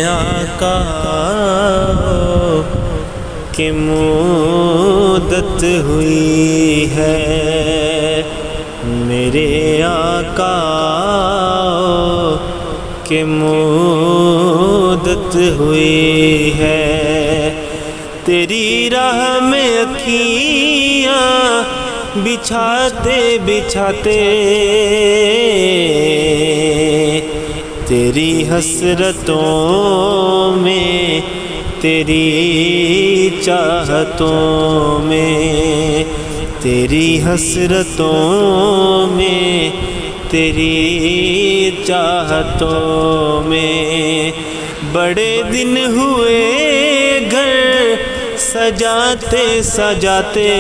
آقا کی مدت ہوئی ہے، میرے آقا کی مدت ہوئی ہے، تیری راہ میں اکھیاں بچھاتے بچھاتے تیری حسرتوں میں، تیری چاہتوں میں، تیری حسرتوں میں، تیری چاہتوں میں، بڑے دن ہوئے گھر سجاتے سجاتے،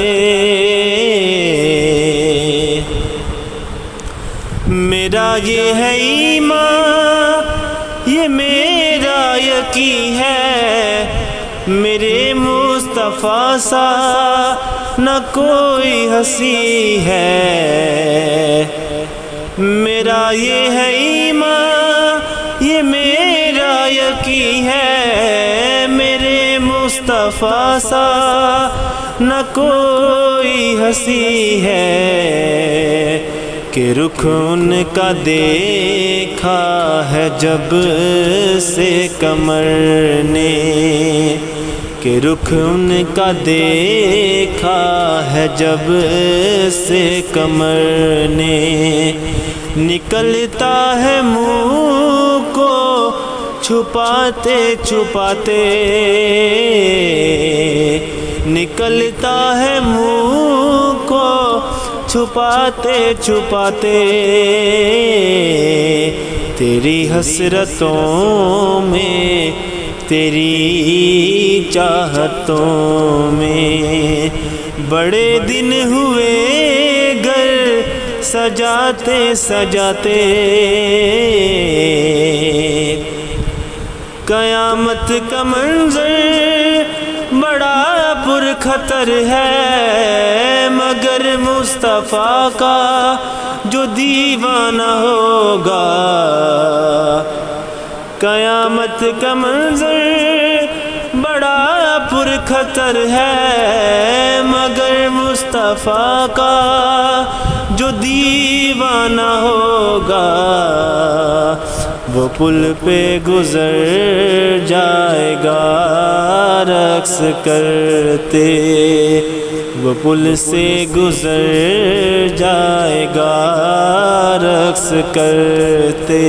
میرا یہ ہے ایمان، یہ میرا یقین ہے، میرے مصطفیٰ سا نہ کوئی ہنسی ہے، میرا یہ ہے ایمان، یہ میرا یقین ہے، میرے مصطفیٰ سا نہ کوئی ہنسی ہے، کہ رخ ان کا دیکھا ہے جب سے قمر نے، کہ رخ ان کا دیکھا ہے جب سے قمر نے، نکلتا ہے منہ کو چھپاتے چھپاتے، نکلتا ہے منہ کو چھپاتے چھپاتے، تیری حسرتوں میں، تیری چاہتوں میں، بڑے دن ہوئے گھر سجاتے سجاتے، قیامت کا منظر بڑا پرخطر ہے، مگر مصطفیٰ کا جو دیوانہ ہوگا، قیامت کا منظر بڑا پرخطر ہے، مگر مصطفیٰ کا جو دیوانہ ہوگا، وہ پل پہ گزر جائے گا رقص کرتے، وہ پل سے گزر جائے گا رقص کرتے،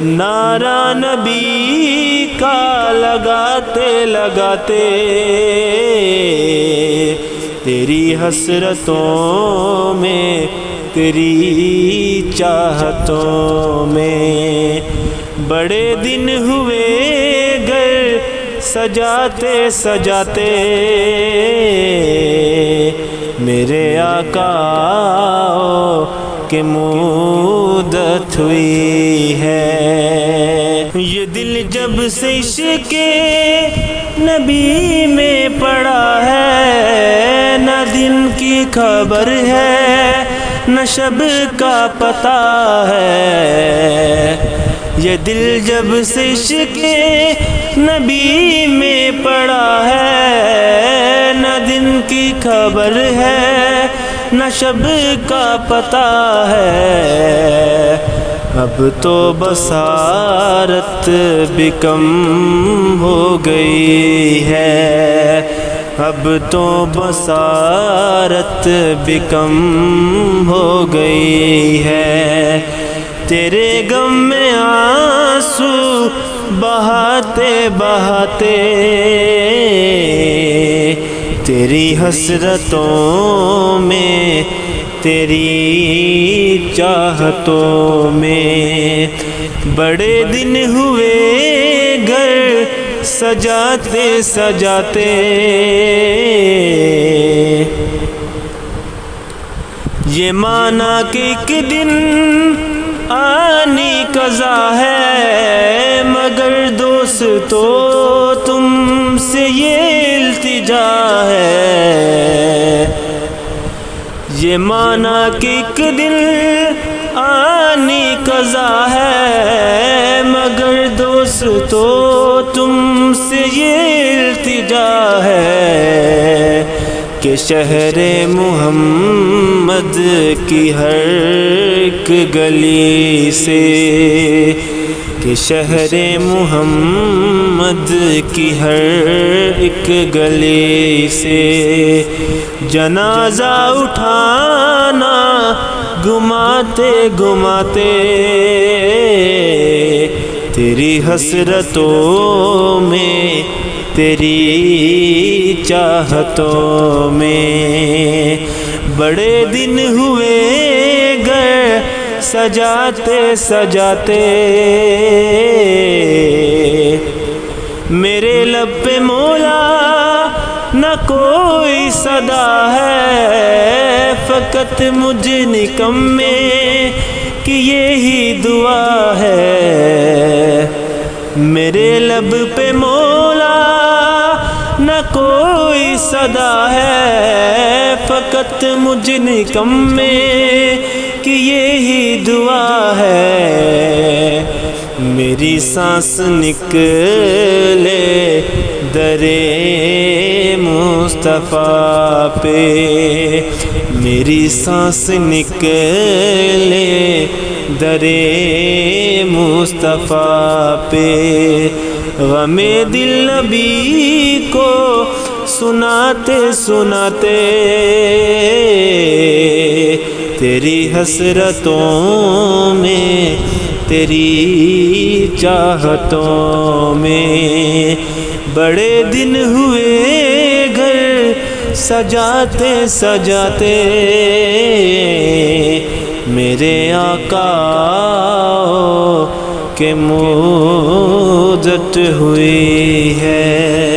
نعرہ نبی کا لگاتے لگاتے، تیری حسرتوں میں، تیری چاہتوں میں، بڑے دن ہوئے گھر سجاتے سجاتے، میرے آقا کی مدت ہوئی ہے، یہ دل جب سے عشق نبی میں پڑا ہے، نہ دن کی خبر ہے نہ شب کا پتہ ہے، یہ دل جب سے عشق نبی میں پڑا ہے، نہ دن کی خبر ہے نہ شب کا پتہ ہے، اب تو بصارت بھی کم ہو گئی ہے، اب تو بصارت بھی کم ہو گئی ہے، تیرے غم میں آنسو بہاتے بہاتے، تیری حسرتوں میں، تیری چاہتوں میں، بڑے دن ہوئے گھر سجاتے سجاتے، یہ مانا کہ ایک دن آنی قضا ہے، مگر دوستو تم سے یہ التجا ہے، یہ مانا کہ ایک دن آنی قضا ہے، مگر دوست دوستو تم سے یہ التجا ہے کہ شہر محمد کی ہر ایک گلی سے، کہ شہر محمد کی ہر ایک گلی سے جنازہ اٹھانا گماتے گماتے تیری حسرتوں میں، تیری چاہتوں میں بڑے دن ہوئے گئے سجاتے سجاتے، میرے لب پہ مولا نہ کوئی صدا ہے، فقط مجھ نکمے کی یہی دعا ہے، میرے لب پہ مولا نہ کوئی صدا ہے، فقط مجھ نکمے کی یہی دعا ہے، میری سانس نکلے درے مصطفیٰ پہ، میری سانس نکلے درے مصطفیٰ پہ، غم دل نبی کو سناتے سناتے تیری حسرتوں میں، تیری چاہتوں میں بڑے دن ہوئے گھر سجاتے سجاتے، میرے آقا کے موجت ہوئی ہے۔